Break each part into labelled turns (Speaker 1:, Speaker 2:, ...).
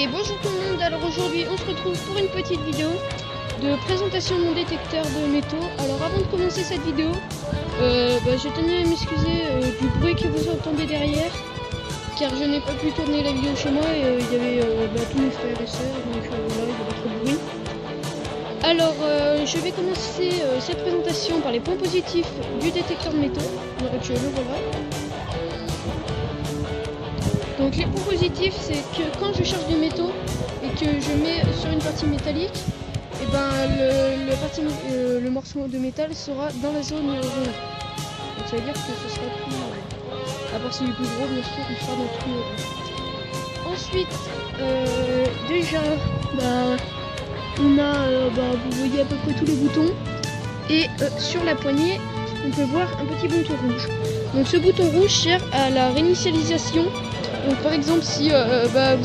Speaker 1: Et bonjour tout le monde, alors aujourd'hui on se retrouve pour une petite vidéo de présentation de mon détecteur de métaux. Alors avant de commencer cette vidéo, je tenais à m'excuser du bruit que vous entendez derrière, car je n'ai pas pu tourner la vidéo chez moi et il y avait tous mes frères et sœurs, donc voilà, il y avait trop de bruit. Alors je vais commencer cette présentation par les points positifs du détecteur de métaux. Donc le voilà. Donc les points positifs, c'est que quand je charge des métaux et que je mets sur une partie métallique, et le morceau de métal sera dans la zone ronde. Donc ça veut dire que ce sera plus, à part si il est plus gros, bien sûr, il sera dans tout le rond. Ensuite, déjà, on a, vous voyez à peu près tous les boutons, et sur la poignée, on peut voir un petit bouton rouge. Donc ce bouton rouge sert à la réinitialisation. Donc par exemple si vous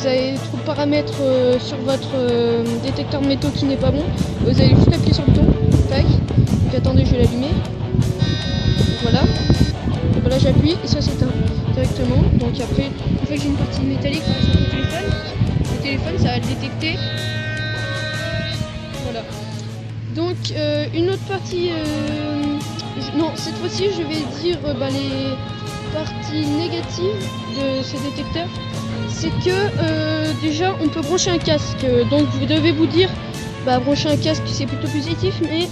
Speaker 1: avez trop de paramètres sur votre détecteur de métaux qui n'est pas bon, vous allez juste appuyer sur le bouton, tac, donc attendez, je vais l'allumer, voilà, et voilà, j'appuie et ça s'éteint directement. Donc après, une fois que j'ai une partie métallique par exemple le téléphone ça va le détecter, voilà. Donc une autre partie, non, cette fois-ci je vais dire les partie négative de ce détecteur, c'est que déjà on peut brancher un casque, donc vous devez vous dire brancher un casque c'est plutôt positif, mais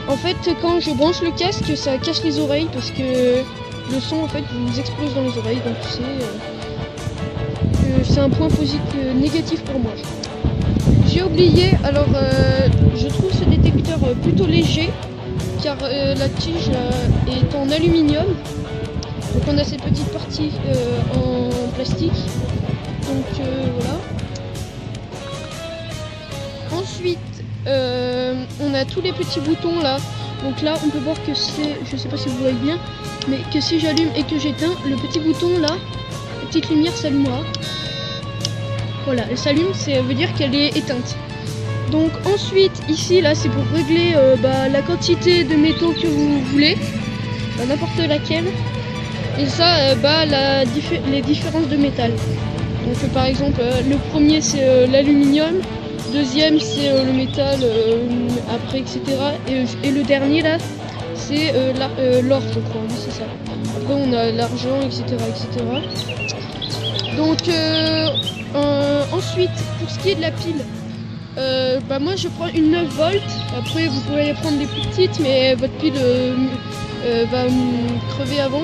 Speaker 1: en fait quand je branche le casque ça cache les oreilles parce que le son en fait vous explose dans les oreilles, donc c'est un point positif négatif pour moi. J'ai oublié, alors je trouve ce détecteur plutôt léger car la tige est en aluminium. Donc on a cette petite partie en plastique, donc voilà. Ensuite on a tous les petits boutons là, donc là on peut voir que c'est, je sais pas si vous voyez bien, mais que si j'allume et que j'éteins, le petit bouton là, la petite lumière s'allumera. Voilà, elle s'allume, ça veut dire qu'elle est éteinte. Donc ensuite ici là c'est pour régler la quantité de métaux que vous voulez, n'importe laquelle. Et ça, les différences de métal. Donc par exemple, le premier c'est l'aluminium, deuxième c'est le métal, après etc. Et le dernier là, c'est l'or, je crois, oui, c'est ça. Après on a l'argent, etc., etc. Donc ensuite, pour ce qui est de la pile, moi je prends une 9 volts. Après vous pouvez prendre des plus petites, mais votre pile va crever avant.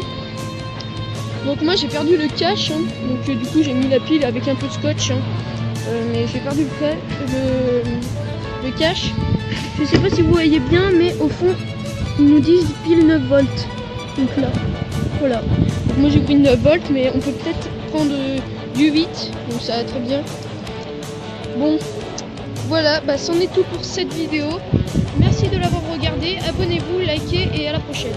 Speaker 1: Donc moi j'ai perdu le cache, donc du coup j'ai mis la pile avec un peu de scotch, mais j'ai perdu le cache. Je sais pas si vous voyez bien, mais au fond ils nous disent pile 9 volts. Donc là, voilà. Donc moi j'ai pris 9 volts, mais on peut peut-être prendre du 8, donc ça va très bien. Bon, voilà, c'en est tout pour cette vidéo. Merci de l'avoir regardé, abonnez-vous, likez et à la prochaine.